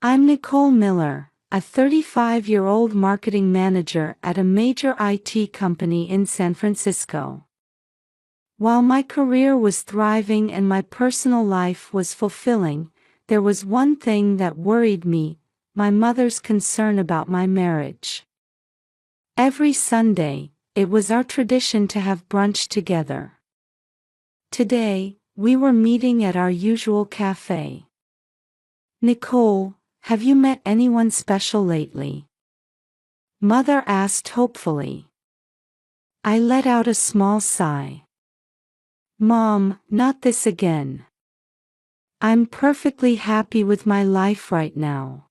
I'm Nicole Miller, a 35-year-old marketing manager at a major IT company in San Francisco. While my career was thriving and my personal life was fulfilling, there was one thing that worried me: my mother's concern about my marriage. Every Sunday, it was our tradition to have brunch together. Today, we were meeting at our usual cafe. "Nicole, have you met anyone special lately?" Mother asked hopefully. I let out a small sigh. "Mom, not this again. I'm perfectly happy with my life right now."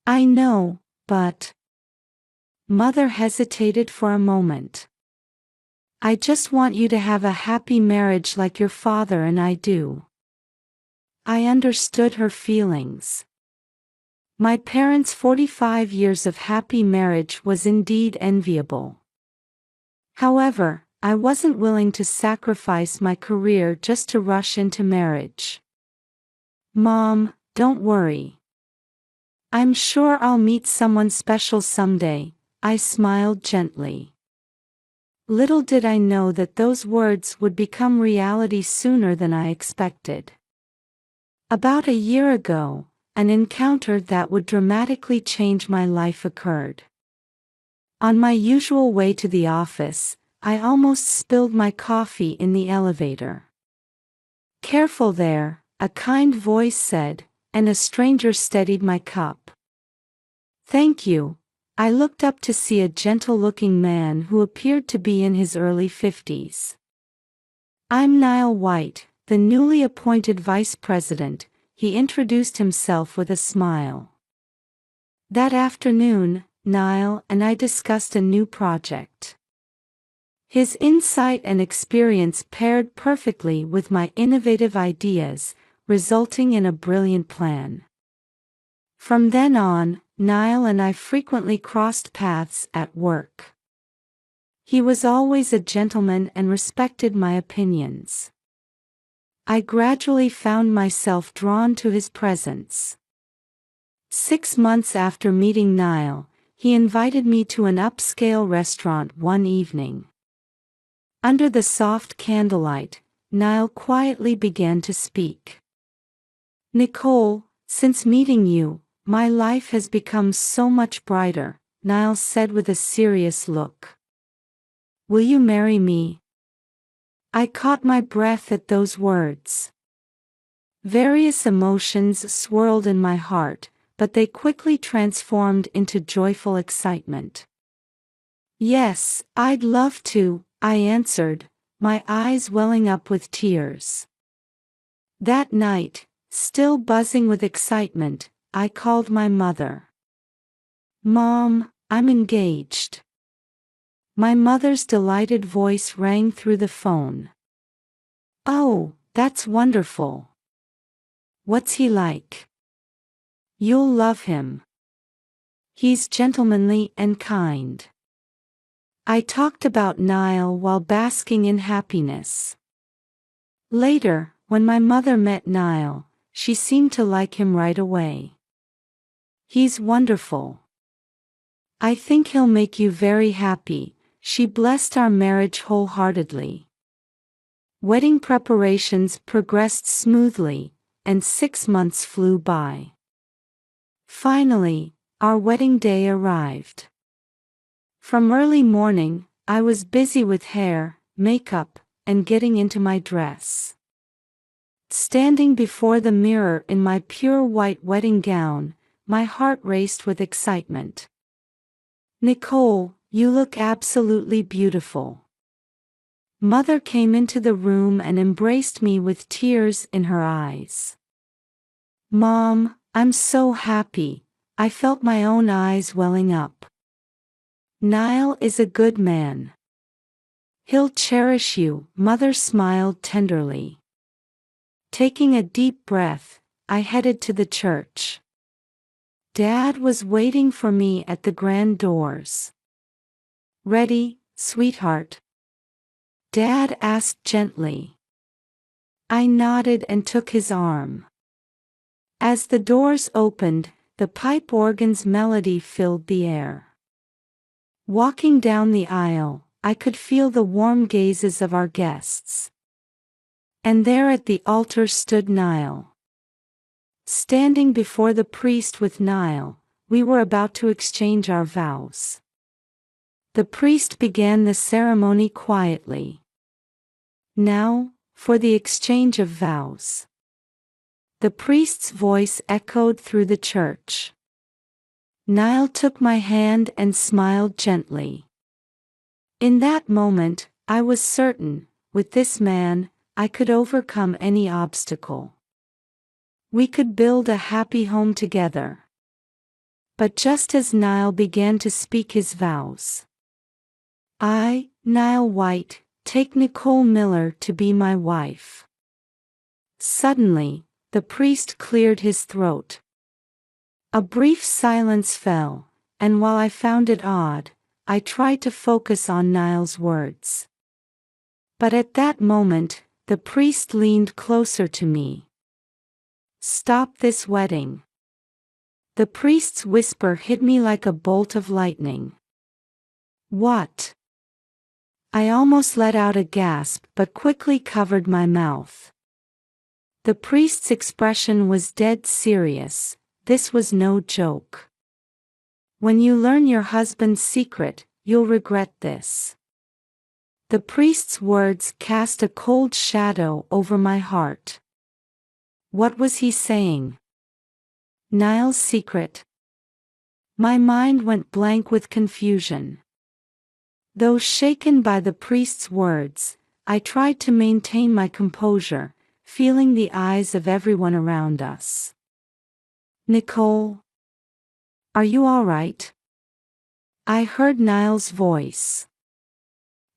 "I know, but..." Mother hesitated for a moment. "I just want you to have a happy marriage like your father and I do." I understood her feelings. My parents' 45 years of happy marriage was indeed enviable. However, I wasn't willing to sacrifice my career just to rush into marriage. "Mom, don't worry. I'm sure I'll meet someone special someday," I smiled gently. Little did I know that those words would become reality sooner than I expected. About a year ago, an encounter that would dramatically change my life occurred. On my usual way to the office, I almost spilled my coffee in the elevator. "Careful there," a kind voice said, and a stranger steadied my cup. "Thank you." I looked up to see a gentle-looking man who appeared to be in his early 50s. "I'm Niall White, the newly appointed vice president," he introduced himself with a smile. That afternoon, Niall and I discussed a new project. His insight and experience paired perfectly with my innovative ideas, resulting in a brilliant plan. From then on, Niall and I frequently crossed paths at work. He was always a gentleman and respected my opinions. I gradually found myself drawn to his presence. 6 months after meeting Niall, he invited me to an upscale restaurant one evening. Under the soft candlelight, Niall quietly began to speak. "Nicole, since meeting you, my life has become so much brighter," Niall said with a serious look. "Will you marry me?" I caught my breath at those words. Various emotions swirled in my heart, but they quickly transformed into joyful excitement. "Yes, I'd love to," I answered, my eyes welling up with tears. That night, still buzzing with excitement, I called my mother. "Mom, I'm engaged." My mother's delighted voice rang through the phone. "Oh, that's wonderful. What's he like?" "You'll love him. He's gentlemanly and kind." I talked about Niall while basking in happiness. Later, when my mother met Niall, she seemed to like him right away. "He's wonderful. I think he'll make you very happy." She blessed our marriage wholeheartedly. Wedding preparations progressed smoothly, and 6 months flew by. Finally, our wedding day arrived. From early morning, I was busy with hair, makeup, and getting into my dress. Standing before the mirror in my pure white wedding gown, my heart raced with excitement. "Nicole, you look absolutely beautiful." Mother came into the room and embraced me with tears in her eyes. "Mom, I'm so happy," I felt my own eyes welling up. "Niall is a good man. He'll cherish you," Mother smiled tenderly. Taking a deep breath, I headed to the church. Dad was waiting for me at the grand doors. "Ready, sweetheart?" Dad asked gently. I nodded and took his arm. As the doors opened, the pipe organ's melody filled the air. Walking down the aisle, I could feel the warm gazes of our guests. And there at the altar stood Niall. Standing before the priest with Niall, we were about to exchange our vows. The priest began the ceremony quietly. Now, for the exchange of vows. The priest's voice echoed through the church. Niall took my hand and smiled gently. In that moment, I was certain, with this man, I could overcome any obstacle. We could build a happy home together. But just as Niall began to speak his vows, I, Niall White, take Nicole Miller to be my wife. Suddenly, the priest cleared his throat. A brief silence fell, and while I found it odd, I tried to focus on Niall's words. But at that moment, the priest leaned closer to me. Stop this wedding. The priest's whisper hit me like a bolt of lightning. What? I almost let out a gasp but quickly covered my mouth. The priest's expression was dead serious. This was no joke. When you learn your husband's secret, you'll regret this. The priest's words cast a cold shadow over my heart. What was he saying? Niall's secret? My mind went blank with confusion. Though shaken by the priest's words, I tried to maintain my composure, feeling the eyes of everyone around us. Nicole? Are you all right? I heard Niall's voice.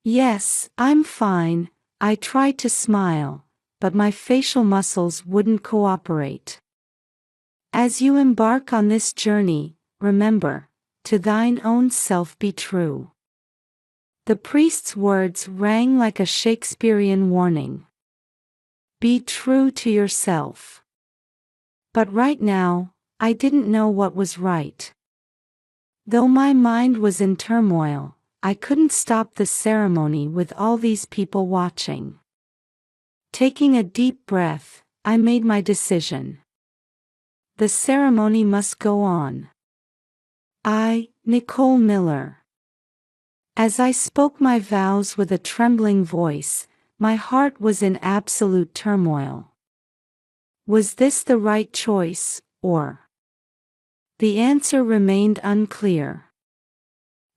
Yes, I'm fine. I tried to smile, but my facial muscles wouldn't cooperate. As you embark on this journey, remember, to thine own self be true. The priest's words rang like a Shakespearean warning. Be true to yourself. But right now, I didn't know what was right. Though my mind was in turmoil, I couldn't stop the ceremony with all these people watching. Taking a deep breath, I made my decision. The ceremony must go on. I, Nicole Miller. As I spoke my vows with a trembling voice, my heart was in absolute turmoil. Was this the right choice, or? The answer remained unclear.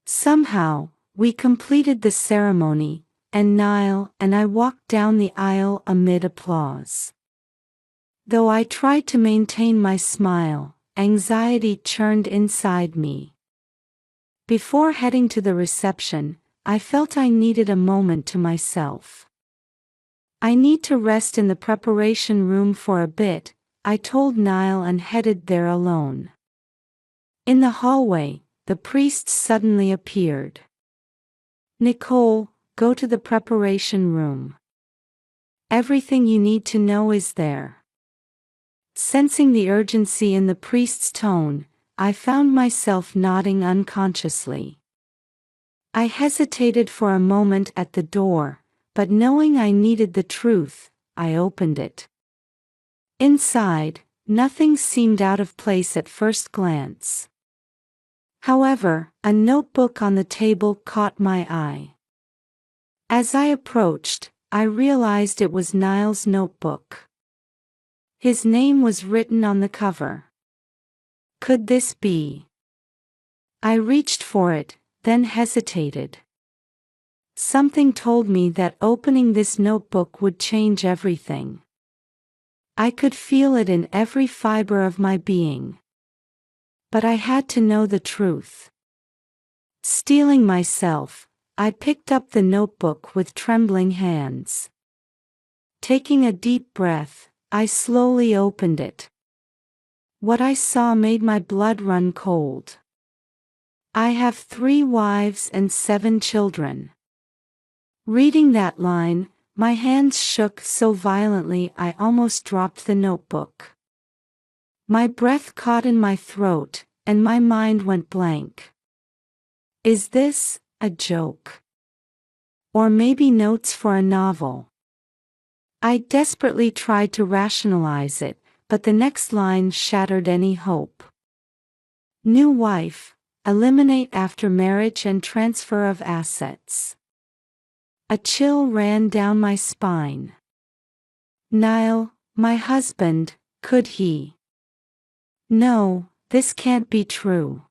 Somehow, we completed the ceremony, and Niall and I walked down the aisle amid applause. Though I tried to maintain my smile, anxiety churned inside me. Before heading to the reception, I felt I needed a moment to myself. I need to rest in the preparation room for a bit, I told Niall and headed there alone. In the hallway, the priest suddenly appeared. Nicole, go to the preparation room. Everything you need to know is there. Sensing the urgency in the priest's tone, I found myself nodding unconsciously. I hesitated for a moment at the door, but knowing I needed the truth, I opened it. Inside, nothing seemed out of place at first glance. However, a notebook on the table caught my eye. As I approached, I realized it was Niall's notebook. His name was written on the cover. Could this be? I reached for it, then hesitated. Something told me that opening this notebook would change everything. I could feel it in every fiber of my being. But I had to know the truth. Steeling myself, I picked up the notebook with trembling hands. Taking a deep breath, I slowly opened it. What I saw made my blood run cold. I have 3 wives and 7 children. Reading that line, my hands shook so violently I almost dropped the notebook. My breath caught in my throat, and my mind went blank. Is this a joke? Or maybe notes for a novel? I desperately tried to rationalize it, but the next line shattered any hope. New wife, eliminate after marriage and transfer of assets. A chill ran down my spine. Niall, my husband, could he? No, this can't be true.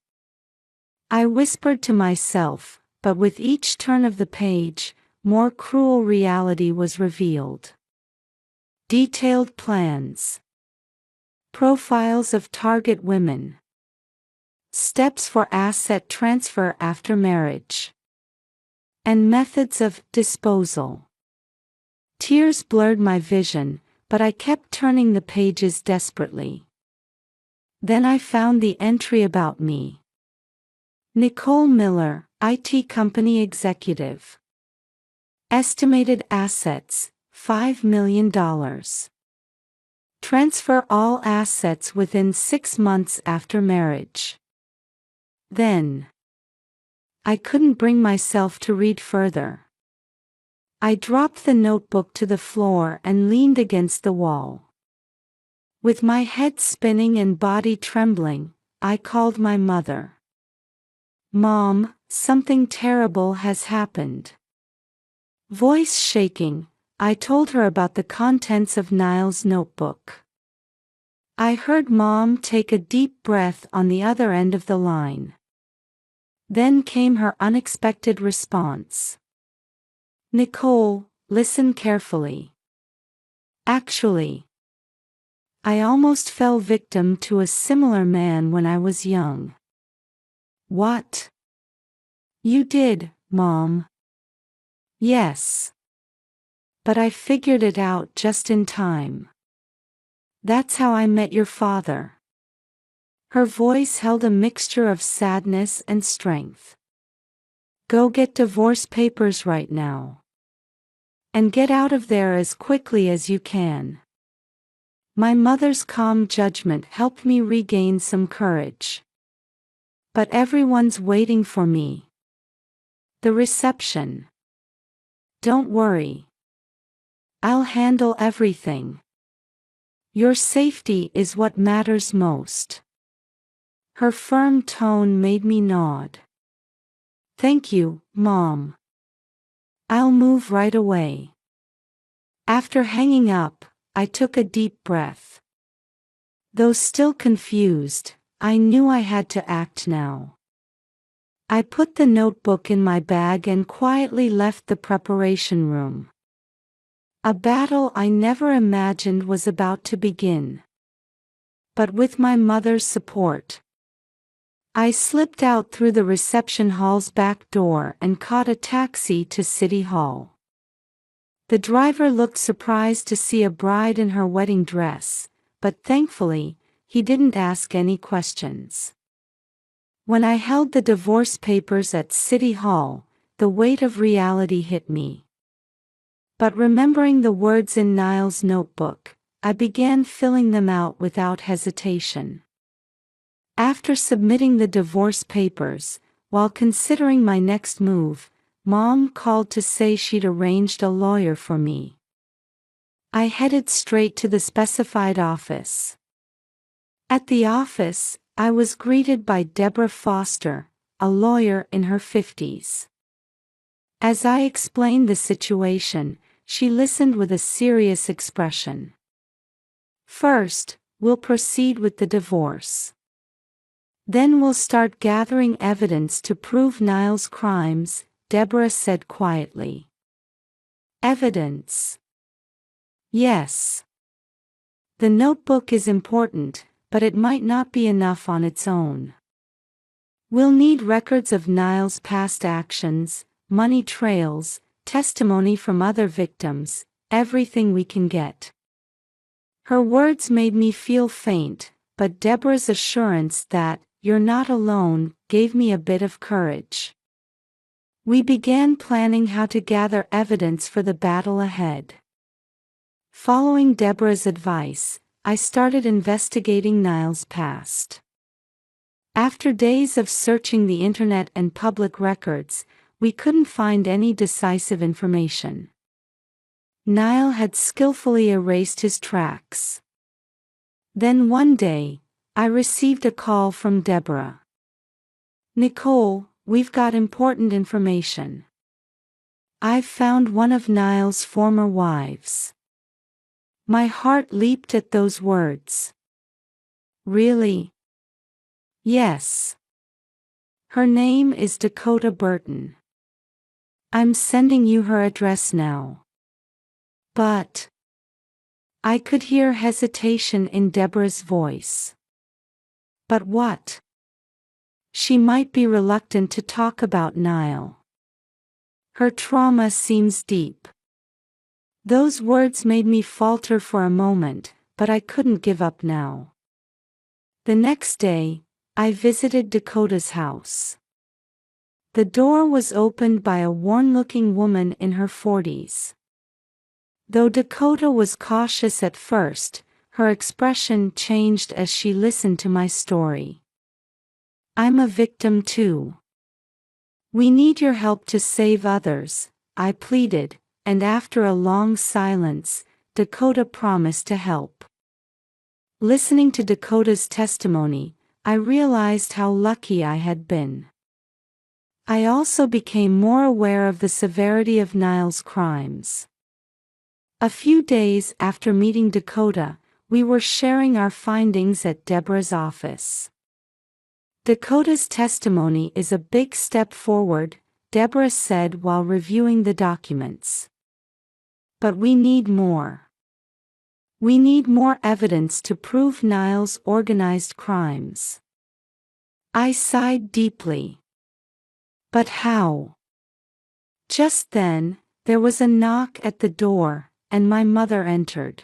I whispered to myself, but with each turn of the page, more cruel reality was revealed. Detailed plans. Profiles of target women. Steps for asset transfer after marriage. And methods of disposal. Tears blurred my vision, but I kept turning the pages desperately. Then I found the entry about me. Nicole Miller, IT company executive. Estimated assets, $5 million. Transfer all assets within 6 months after marriage. Then. I couldn't bring myself to read further. I dropped the notebook to the floor and leaned against the wall. With my head spinning and body trembling, I called my mother. Mom, something terrible has happened. Voice shaking, I told her about the contents of Niall's notebook. I heard Mom take a deep breath on the other end of the line. Then came her unexpected response. Nicole, listen carefully. Actually, I almost fell victim to a similar man when I was young. What? You did, Mom. Yes. But I figured it out just in time. That's how I met your father. Her voice held a mixture of sadness and strength. Go get divorce papers right now. And get out of there as quickly as you can. My mother's calm judgment helped me regain some courage. But everyone's waiting for me. The reception. Don't worry. I'll handle everything. Your safety is what matters most. Her firm tone made me nod. Thank you, Mom. I'll move right away. After hanging up, I took a deep breath. Though still confused, I knew I had to act now. I put the notebook in my bag and quietly left the preparation room. A battle I never imagined was about to begin. But with my mother's support, I slipped out through the reception hall's back door and caught a taxi to City Hall. The driver looked surprised to see a bride in her wedding dress, but thankfully, he didn't ask any questions. When I held the divorce papers at City Hall, the weight of reality hit me. But remembering the words in Niall's notebook, I began filling them out without hesitation. After submitting the divorce papers, while considering my next move, Mom called to say she'd arranged a lawyer for me. I headed straight to the specified office. At the office, I was greeted by Deborah Foster, a lawyer in her 50s. As I explained the situation, she listened with a serious expression. First, we'll proceed with the divorce. Then we'll start gathering evidence to prove Niall's crimes, Deborah said quietly. Evidence? Yes. The notebook is important, but it might not be enough on its own. We'll need records of Niall's past actions, money trails, testimony from other victims, everything we can get. Her words made me feel faint, but Deborah's assurance that, "You're not alone," gave me a bit of courage. We began planning how to gather evidence for the battle ahead. Following Deborah's advice, I started investigating Niall's past. After days of searching the internet and public records, we couldn't find any decisive information. Niall had skillfully erased his tracks. Then one day, I received a call from Deborah. "Nicole, we've got important information. I've found one of Niall's former wives." My heart leaped at those words. "Really?" "Yes. Her name is Dakota Burton. I'm sending you her address now." "But..." I could hear hesitation in Deborah's voice. "But what?" "She might be reluctant to talk about Niall. Her trauma seems deep." Those words made me falter for a moment, but I couldn't give up now. The next day, I visited Dakota's house. The door was opened by a worn-looking woman in her 40s. Though Dakota was cautious at first, her expression changed as she listened to my story. "I'm a victim too. We need your help to save others," I pleaded, and after a long silence, Dakota promised to help. Listening to Dakota's testimony, I realized how lucky I had been. I also became more aware of the severity of Niall's crimes. A few days after meeting Dakota, we were sharing our findings at Deborah's office. "Dakota's testimony is a big step forward," Deborah said while reviewing the documents. "But we need more. We need more evidence to prove Niall's organized crimes." I sighed deeply. But how? Just then, there was a knock at the door, and my mother entered.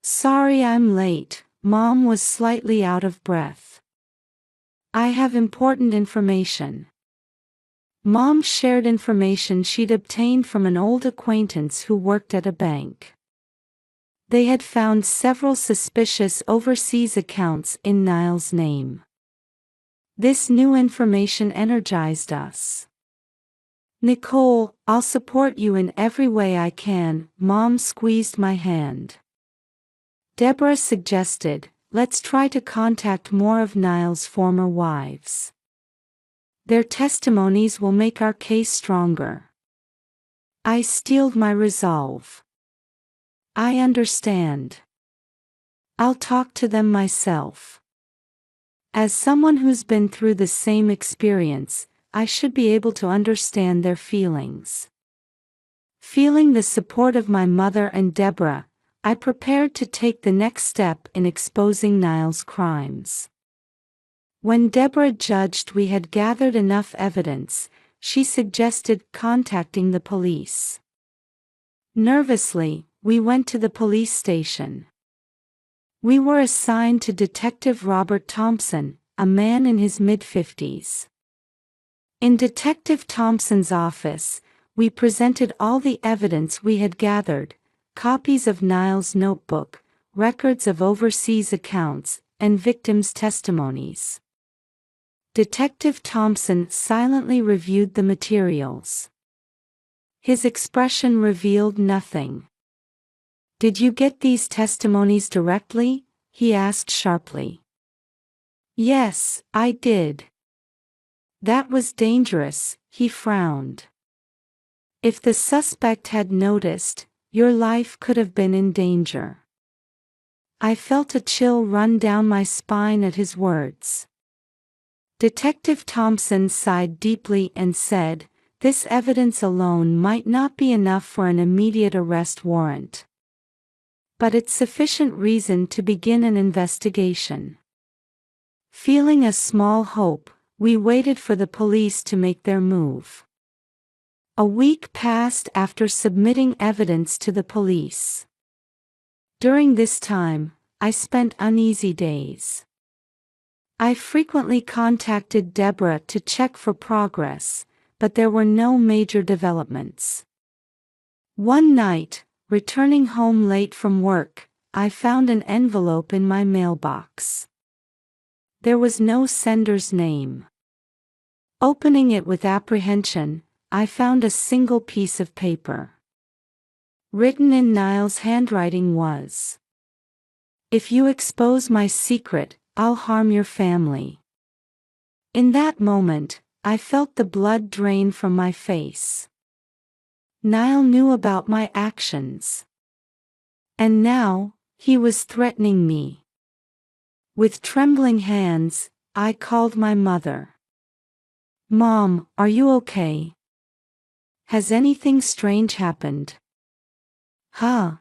"Sorry I'm late," Mom was slightly out of breath. "I have important information." Mom shared information she'd obtained from an old acquaintance who worked at a bank. They had found several suspicious overseas accounts in Niall's name. This new information energized us. "Nicole, I'll support you in every way I can," Mom squeezed my hand. Deborah suggested, "Let's try to contact more of Niall's former wives. Their testimonies will make our case stronger." I steeled my resolve. "I understand. I'll talk to them myself. As someone who's been through the same experience, I should be able to understand their feelings." Feeling the support of my mother and Deborah, I prepared to take the next step in exposing Niall's crimes. When Deborah judged we had gathered enough evidence, she suggested contacting the police. Nervously, we went to the police station. We were assigned to Detective Robert Thompson, a man in his mid-50s. In Detective Thompson's office, we presented all the evidence we had gathered: copies of Niall's notebook, records of overseas accounts, and victims' testimonies. Detective Thompson silently reviewed the materials. His expression revealed nothing. "Did you get these testimonies directly?" he asked sharply. "Yes, I did." "That was dangerous," he frowned. "If the suspect had noticed, your life could have been in danger." I felt a chill run down my spine at his words. Detective Thompson sighed deeply and said, "This evidence alone might not be enough for an immediate arrest warrant. But it's sufficient reason to begin an investigation." Feeling a small hope, we waited for the police to make their move. A week passed after submitting evidence to the police. During this time, I spent uneasy days. I frequently contacted Deborah to check for progress, but there were no major developments. One night, returning home late from work, I found an envelope in my mailbox. There was no sender's name. Opening it with apprehension, I found a single piece of paper. Written in Niall's handwriting was, "If you expose my secret, I'll harm your family." In that moment, I felt the blood drain from my face. Niall knew about my actions. And now, he was threatening me. With trembling hands, I called my mother. "Mom, are you okay? Has anything strange happened?" "Huh?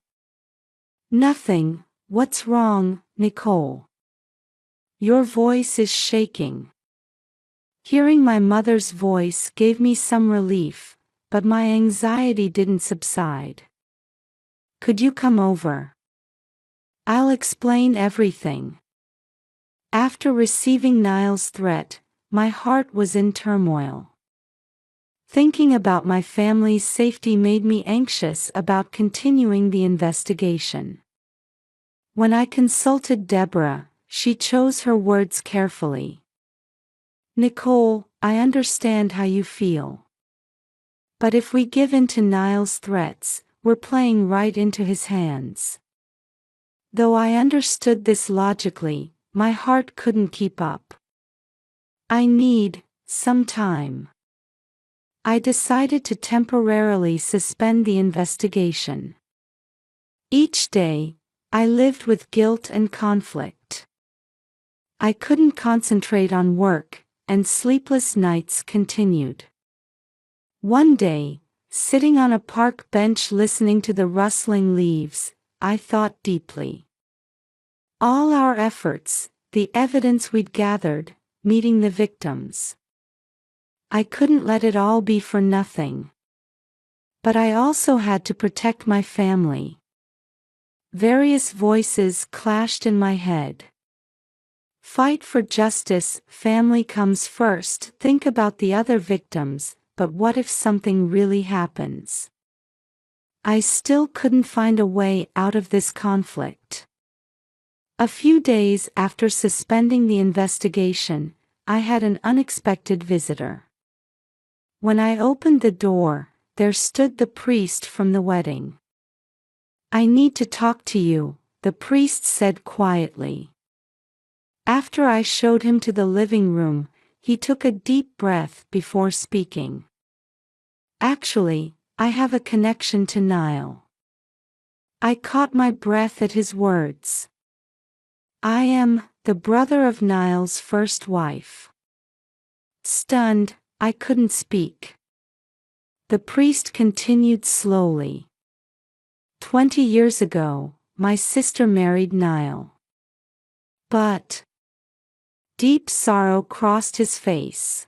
Nothing. What's wrong, Nicole? Your voice is shaking." Hearing my mother's voice gave me some relief, but my anxiety didn't subside. "Could you come over? I'll explain everything." After receiving Niall's threat, my heart was in turmoil. Thinking about my family's safety made me anxious about continuing the investigation. When I consulted Deborah, she chose her words carefully. "Nicole, I understand how you feel. But if we give in to Niall's threats, we're playing right into his hands." Though I understood this logically, my heart couldn't keep up. "I need some time." I decided to temporarily suspend the investigation. Each day, I lived with guilt and conflict. I couldn't concentrate on work, and sleepless nights continued. One day, sitting on a park bench listening to the rustling leaves, I thought deeply. All our efforts, the evidence we'd gathered, meeting the victims. I couldn't let it all be for nothing. But I also had to protect my family. Various voices clashed in my head. Fight for justice, family comes first, think about the other victims, but what if something really happens? I still couldn't find a way out of this conflict. A few days after suspending the investigation, I had an unexpected visitor. When I opened the door, there stood the priest from the wedding. "I need to talk to you," the priest said quietly. After I showed him to the living room, he took a deep breath before speaking. "Actually, I have a connection to Niall." I caught my breath at his words. "I am the brother of Niall's first wife." Stunned, I couldn't speak. The priest continued slowly. 20 years ago, my sister married Niall. But deep sorrow crossed his face.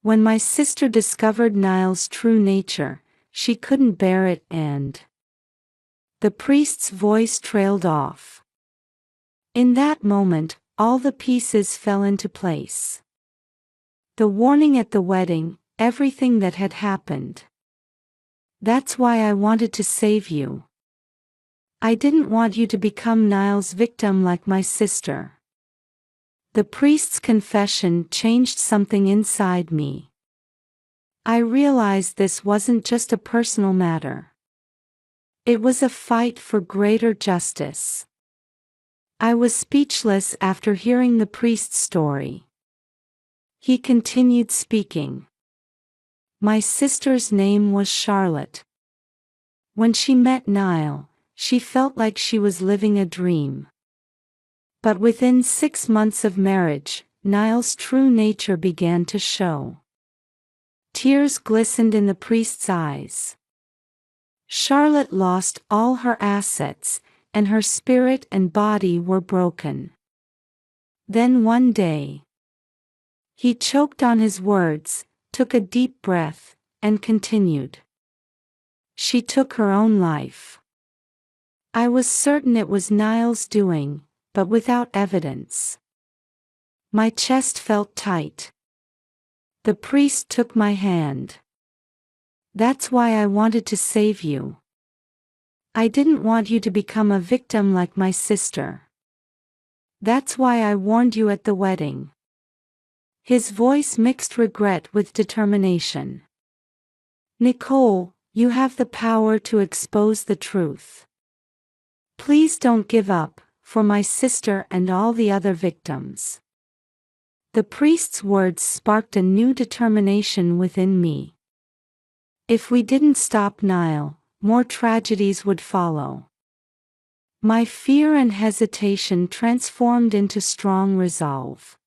When my sister discovered Niall's true nature, she couldn't bear it and... The priest's voice trailed off. In that moment, all the pieces fell into place. The warning at the wedding, everything that had happened. "That's why I wanted to save you. I didn't want you to become Niall's victim like my sister." The priest's confession changed something inside me. I realized this wasn't just a personal matter. It was a fight for greater justice. I was speechless after hearing the priest's story. He continued speaking. "My sister's name was Charlotte. When she met Niall, she felt like she was living a dream. But within 6 months of marriage, Niall's true nature began to show." Tears glistened in the priest's eyes. "Charlotte lost all her assets, and her spirit and body were broken. Then one day..." He choked on his words, took a deep breath, and continued. "She took her own life. I was certain it was Niall's doing, but without evidence." My chest felt tight. The priest took my hand. "That's why I wanted to save you. I didn't want you to become a victim like my sister. That's why I warned you at the wedding." His voice mixed regret with determination. "Nicole, you have the power to expose the truth. Please don't give up, for my sister and all the other victims." The priest's words sparked a new determination within me. If we didn't stop Nile, more tragedies would follow. My fear and hesitation transformed into strong resolve.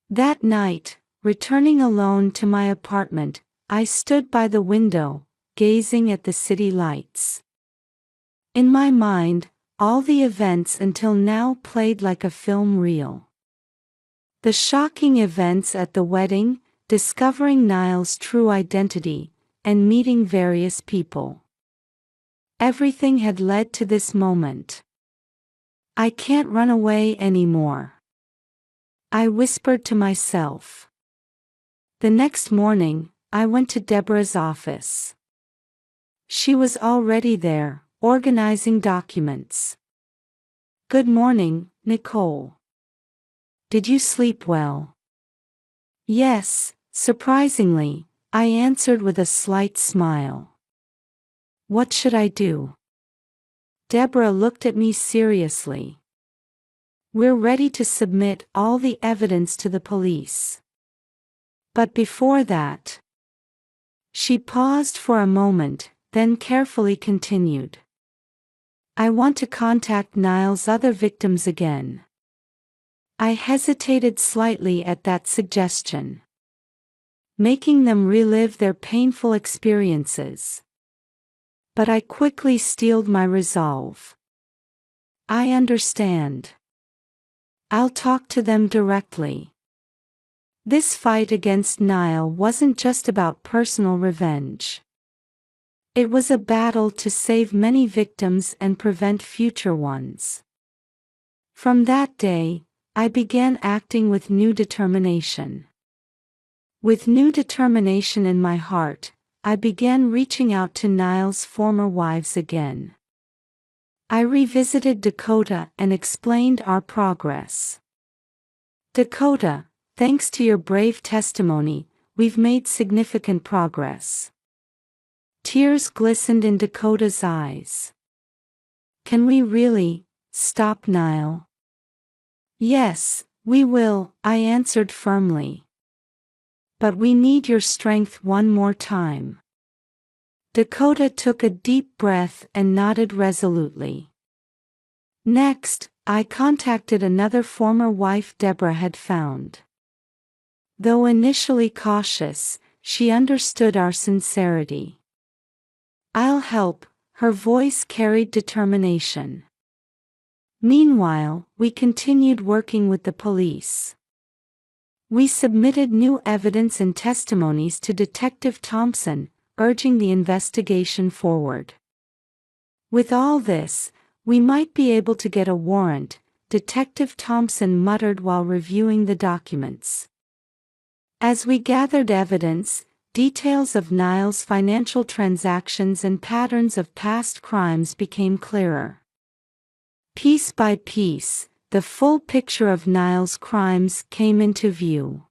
That night, returning alone to my apartment, I stood by the window, gazing at the city lights. In my mind, all the events until now played like a film reel. The shocking events at the wedding, discovering Nile's true identity, and meeting various people. Everything had led to this moment. I can't run away anymore, I whispered to myself. The next morning, I went to Deborah's office. She was already there, organizing documents. "Good morning, Nicole. Did you sleep well?" "Yes, surprisingly," I answered with a slight smile. "What should I do?" Deborah looked at me seriously. "We're ready to submit all the evidence to the police. But before that..." She paused for a moment, then carefully continued. "I want to contact Nile's other victims again." I hesitated slightly at that suggestion. Making them relive their painful experiences. But I quickly steeled my resolve. "I understand. I'll talk to them directly." This fight against Nile wasn't just about personal revenge. It was a battle to save many victims and prevent future ones. From that day, I began acting with new determination. With new determination in my heart, I began reaching out to Nile's former wives again. I revisited Dakota and explained our progress. "Dakota, thanks to your brave testimony, we've made significant progress." Tears glistened in Dakota's eyes. "Can we really stop Nile?" "Yes, we will," I answered firmly. "But we need your strength one more time." Dakota took a deep breath and nodded resolutely. Next, I contacted another former wife Deborah had found. Though initially cautious, she understood our sincerity. "I'll help," her voice carried determination. Meanwhile, we continued working with the police. We submitted new evidence and testimonies to Detective Thompson, urging the investigation forward. "With all this, we might be able to get a warrant," Detective Thompson muttered while reviewing the documents. As we gathered evidence, details of Nile's financial transactions and patterns of past crimes became clearer. Piece by piece, the full picture of Nile's crimes came into view.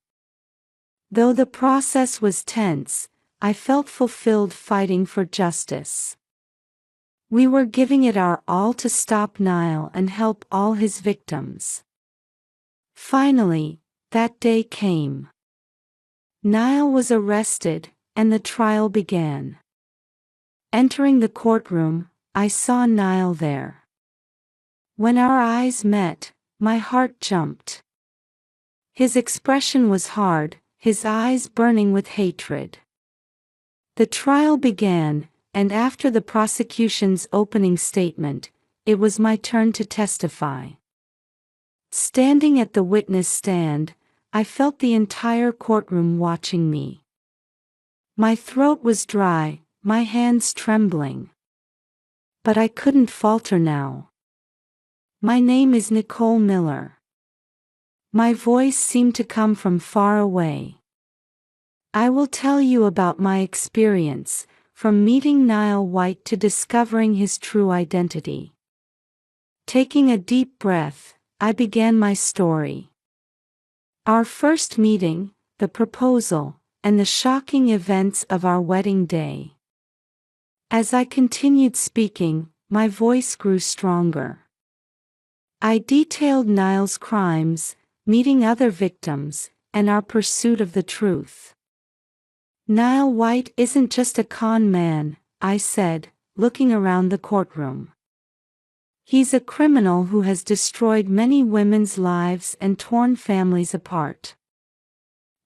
Though the process was tense, I felt fulfilled fighting for justice. We were giving it our all to stop Nile and help all his victims. Finally, that day came. Nile was arrested, and the trial began. Entering the courtroom, I saw Nile there. When our eyes met, my heart jumped. His expression was hard, his eyes burning with hatred. The trial began, and after the prosecution's opening statement, it was my turn to testify. Standing at the witness stand, I felt the entire courtroom watching me. My throat was dry, my hands trembling. But I couldn't falter now. "My name is Nicole Miller." My voice seemed to come from far away. "I will tell you about my experience, from meeting Niall White to discovering his true identity. Taking a deep breath, I began my story. Our first meeting, the proposal, and the shocking events of our wedding day. As I continued speaking, my voice grew stronger. I detailed Niall's crimes, meeting other victims, and our pursuit of the truth. Niall White isn't just a con man, I said, looking around the courtroom. He's a criminal who has destroyed many women's lives and torn families apart.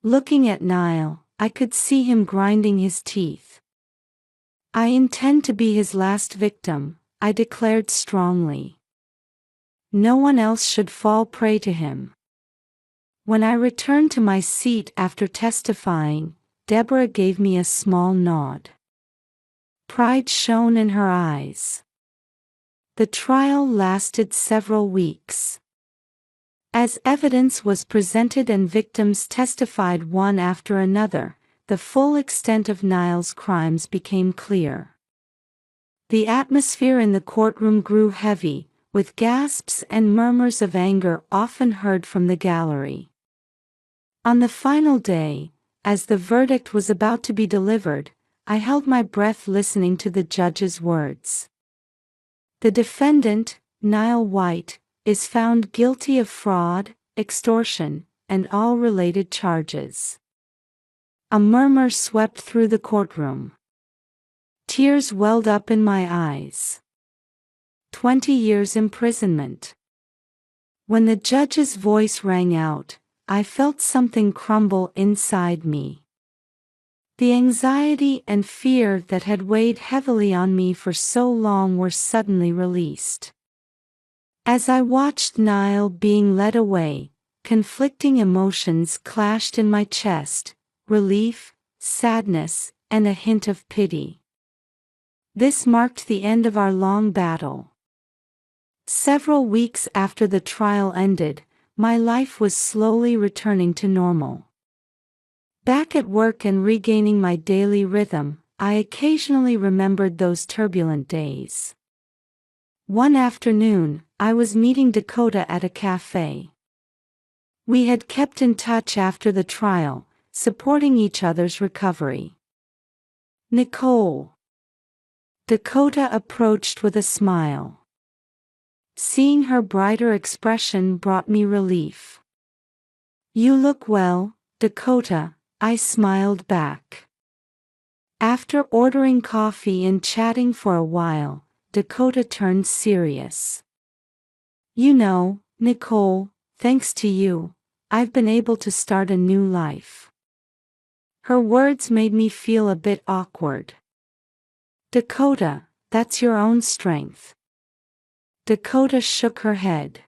Looking at Niall, I could see him grinding his teeth. I intend to be his last victim, I declared strongly. No one else should fall prey to him. When I returned to my seat after testifying, Deborah gave me a small nod. Pride shone in her eyes. The trial lasted several weeks. As evidence was presented and victims testified one after another, the full extent of Niall's crimes became clear. The atmosphere in the courtroom grew heavy, with gasps and murmurs of anger often heard from the gallery. On the final day, as the verdict was about to be delivered, I held my breath listening to the judge's words. The defendant, Niall White, is found guilty of fraud, extortion, and all related charges. A murmur swept through the courtroom. Tears welled up in my eyes. 20 years imprisonment. When the judge's voice rang out, I felt something crumble inside me. The anxiety and fear that had weighed heavily on me for so long were suddenly released. As I watched Niall being led away, conflicting emotions clashed in my chest: relief, sadness, and a hint of pity. This marked the end of our long battle. Several weeks after the trial ended, my life was slowly returning to normal. Back at work and regaining my daily rhythm, I occasionally remembered those turbulent days. One afternoon, I was meeting Dakota at a cafe. We had kept in touch after the trial, supporting each other's recovery. "Nicole." Dakota approached with a smile. Seeing her brighter expression brought me relief. "You look well, Dakota," I smiled back. After ordering coffee and chatting for a while, Dakota turned serious. "You know, Nicole, thanks to you, I've been able to start a new life." Her words made me feel a bit awkward. "Dakota, that's your own strength." Dakota shook her head.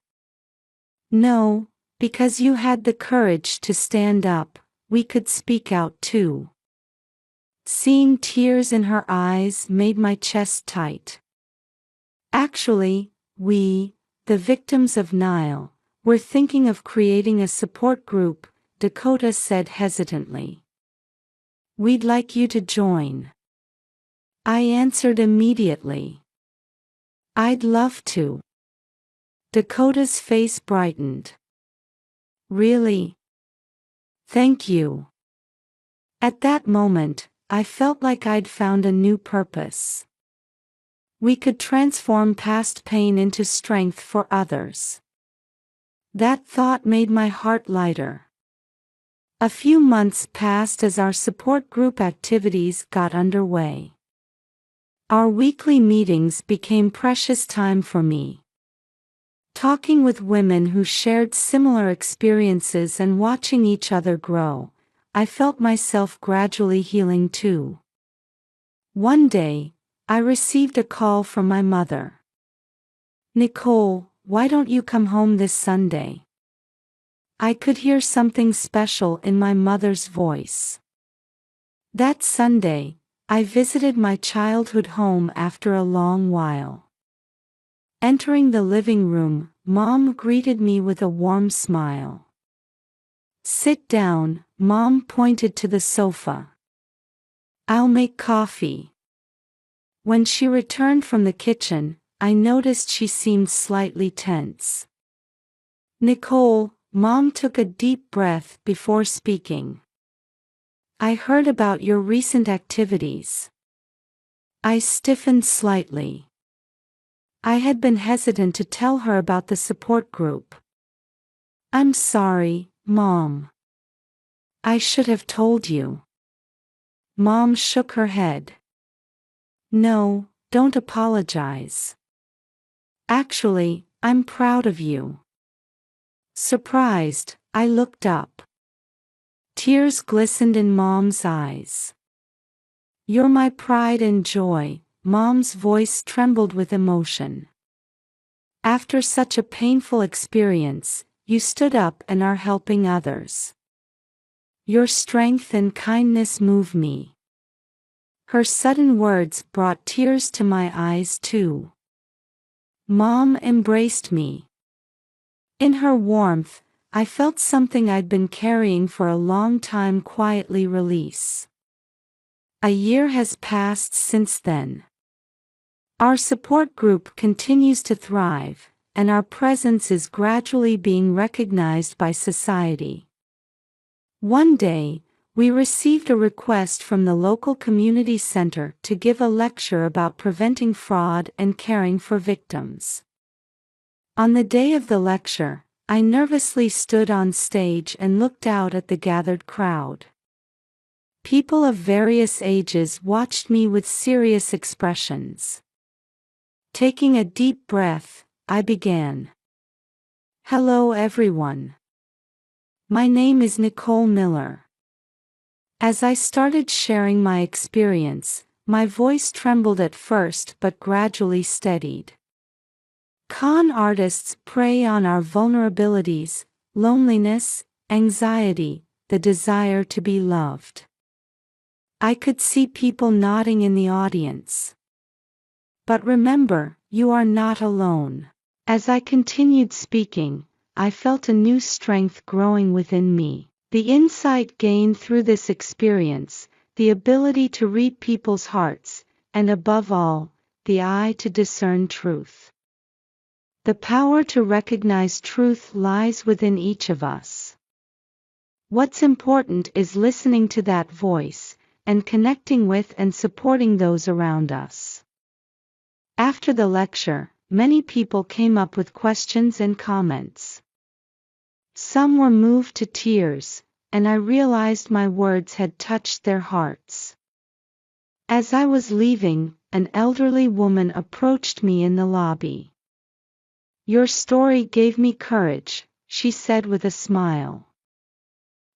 "No, because you had the courage to stand up, we could speak out too." Seeing tears in her eyes made my chest tight. "Actually, we, the victims of Niall, were thinking of creating a support group," Dakota said hesitantly. "We'd like you to join." I answered immediately. "I'd love to." Dakota's face brightened. "Really? Thank you." At that moment, I felt like I'd found a new purpose. We could transform past pain into strength for others. That thought made my heart lighter. A few months passed as our support group activities got underway. Our weekly meetings became precious time for me. Talking with women who shared similar experiences and watching each other grow, I felt myself gradually healing too. One day, I received a call from my mother. "Nicole, why don't you come home this Sunday?" I could hear something special in my mother's voice. That Sunday, I visited my childhood home after a long while. Entering the living room, Mom greeted me with a warm smile. "Sit down," Mom pointed to the sofa. "I'll make coffee." When she returned from the kitchen, I noticed she seemed slightly tense. "Nicole," Mom took a deep breath before speaking. "I heard about your recent activities." I stiffened slightly. I had been hesitant to tell her about the support group. "I'm sorry, Mom. I should have told you." Mom shook her head. "No, don't apologize. Actually, I'm proud of you." Surprised, I looked up. Tears glistened in Mom's eyes. "You're my pride and joy," Mom's voice trembled with emotion. "After such a painful experience, you stood up and are helping others. Your strength and kindness move me." Her sudden words brought tears to my eyes too. Mom embraced me. In her warmth, I felt something I'd been carrying for a long time quietly release. A year has passed since then. Our support group continues to thrive, and our presence is gradually being recognized by society. One day, we received a request from the local community center to give a lecture about preventing fraud and caring for victims. On the day of the lecture, I nervously stood on stage and looked out at the gathered crowd. People of various ages watched me with serious expressions. Taking a deep breath, I began. "Hello everyone. My name is Nicole Miller." As I started sharing my experience, my voice trembled at first but gradually steadied. Con artists prey on our vulnerabilities, loneliness, anxiety, the desire to be loved. I could see people nodding in the audience. "But remember, you are not alone." As I continued speaking, I felt a new strength growing within me. The insight gained through this experience, the ability to read people's hearts, and above all, the eye to discern truth. The power to recognize truth lies within each of us. What's important is listening to that voice, and connecting with and supporting those around us. After the lecture, many people came up with questions and comments. Some were moved to tears, and I realized my words had touched their hearts. As I was leaving, an elderly woman approached me in the lobby. "Your story gave me courage," she said with a smile.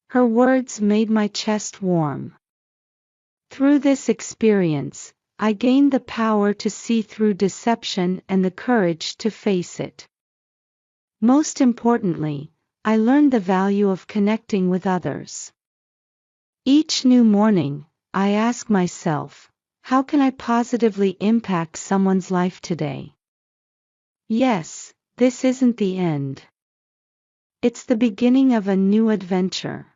Her words made my chest warm. Through this experience, I gained the power to see through deception and the courage to face it. Most importantly, I learned the value of connecting with others. Each new morning, I ask myself, how can I positively impact someone's life today? Yes, this isn't the end. It's the beginning of a new adventure.